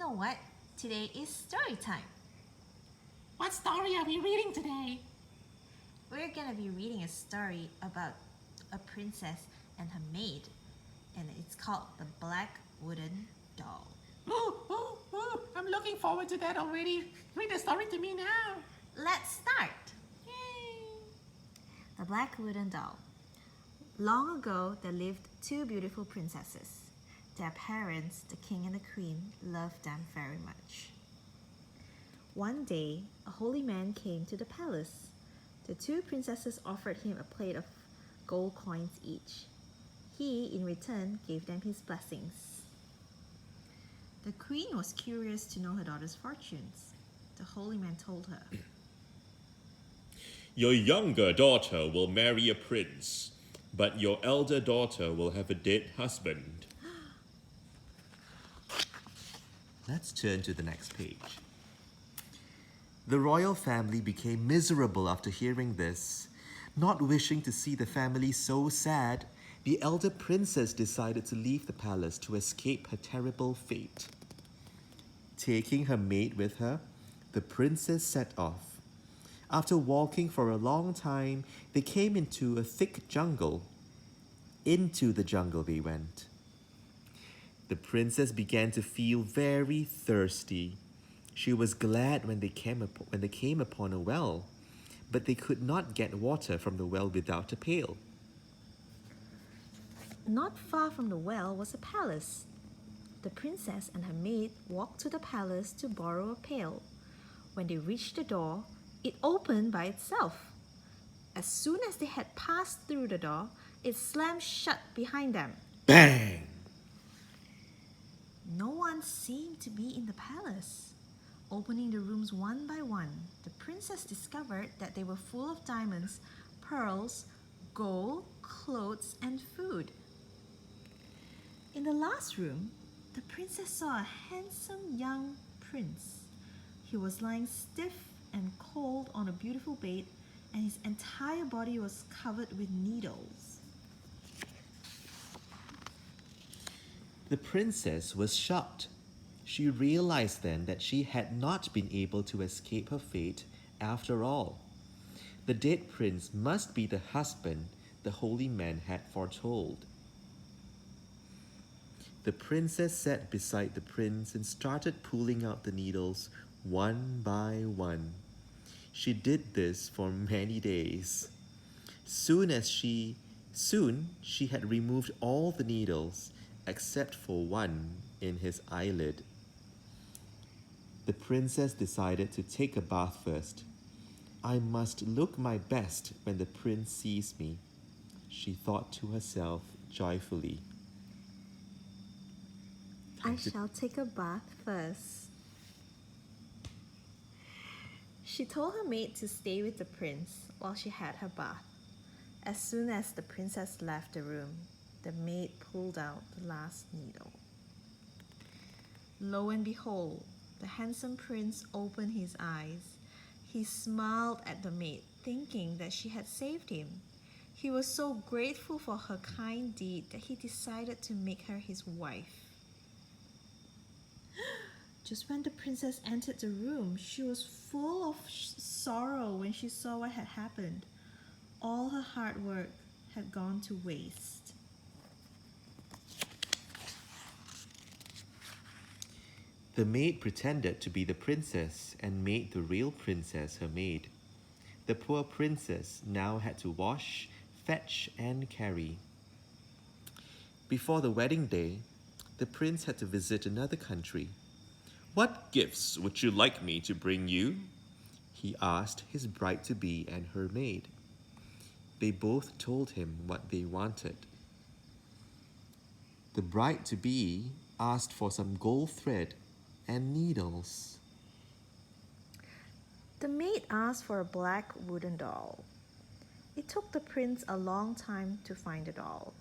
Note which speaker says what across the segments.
Speaker 1: know what? Today is story time.
Speaker 2: What story are we reading today?
Speaker 1: We're gonna be reading a story about a princess and her maid, and it's called The Black Wooden Doll.
Speaker 2: Ooh, I'm looking forward to that already. Read the story to me now.
Speaker 1: Let's start!
Speaker 2: Yay!
Speaker 1: The Black Wooden Doll. Long ago, there lived two beautiful princesses. Their parents, the king and the queen, loved them very much. One day, a holy man came to the palace. The two princesses offered him a plate of gold coins each. He, in return, gave them his blessings. The queen was curious to know her daughter's fortunes. The holy man told her,
Speaker 3: Your younger daughter will marry a prince, but your elder daughter will have a dead husband.
Speaker 4: Let's turn to the next page. The royal family became miserable after hearing this. Not wishing to see the family so sad, the elder princess decided to leave the palace to escape her terrible fate. Taking her maid with her, the princess set off. After walking for a long time, they came into a thick jungle. Into the jungle they went. The princess began to feel very thirsty. She was glad when they came upon a well, but they could not get water from the well without a pail.
Speaker 1: Not far from the well was a palace. The princess and her maid walked to the palace to borrow a pail. When they reached the door, it opened by itself. As soon as they had passed through the door, it slammed shut behind them.
Speaker 4: Bang!
Speaker 1: No one seemed to be in the palace. Opening the rooms one by one, the princess discovered that they were full of diamonds, pearls, gold, clothes, and food. In the last room, the princess saw a handsome young prince. He was lying stiff and cold on a beautiful bed, and his entire body was covered with needles.
Speaker 4: The princess was shocked. She realized then that she had not been able to escape her fate after all. The dead prince must be the husband the holy man had foretold. The princess sat beside the prince and started pulling out the needles one by one. She did this for many days. Soon she had removed all the needles except for one in his eyelid. The princess decided to take a bath first. I must look my best when the prince sees me, she thought to herself joyfully.
Speaker 1: I shall take a bath first. She told her maid to stay with the prince while she had her bath. As soon as the princess left the room, the maid pulled out the last needle. Lo and behold, the handsome prince opened his eyes. He smiled at the maid, thinking that she had saved him. He was so grateful for her kind deed that he decided to make her his wife. Just when the princess entered the room, she was full of sorrow when she saw what had happened. All her hard work had gone to waste.
Speaker 4: The maid pretended to be the princess and made the real princess her maid. The poor princess now had to wash, fetch, and carry. Before the wedding day, the prince had to visit another country.
Speaker 3: What gifts would you like me to bring you?
Speaker 4: He asked his bride-to-be and her maid. They both told him what they wanted. The bride-to-be asked for some gold thread and needles.
Speaker 1: The maid asked for a black wooden doll. It took the prince a long time to find the doll.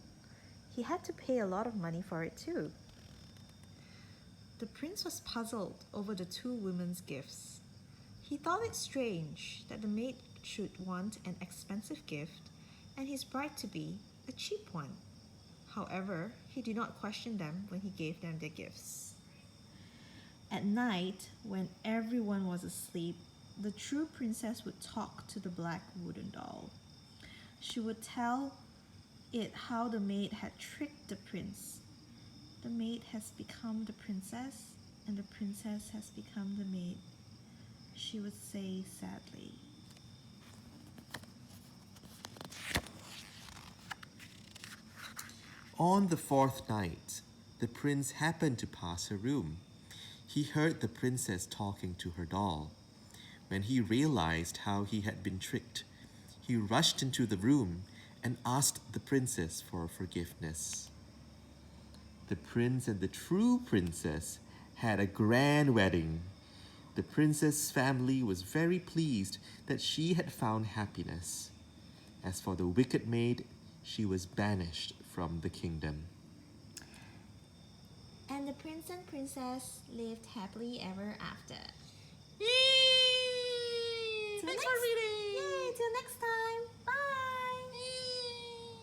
Speaker 1: He had to pay a lot of money for it too. The prince was puzzled over the two women's gifts. He thought it strange that the maid should want an expensive gift and his bride-to-be a cheap one. However, he did not question them when he gave them their gifts. At night, when everyone was asleep, the true princess would talk to the black wooden doll. She would tell it how the maid had tricked the prince. The maid has become the princess, and the princess has become the maid, she would say sadly.
Speaker 4: On the fourth night, the prince happened to pass her room. He heard the princess talking to her doll. When he realized how he had been tricked, he rushed into the room and asked the princess for forgiveness. The prince and the true princess had a grand wedding. The princess' family was very pleased that she had found happiness. As for the wicked maid, she was banished from the kingdom.
Speaker 1: And the prince and princess lived happily ever after.
Speaker 2: Yay! Thanks for reading.
Speaker 1: Yay! Till next time.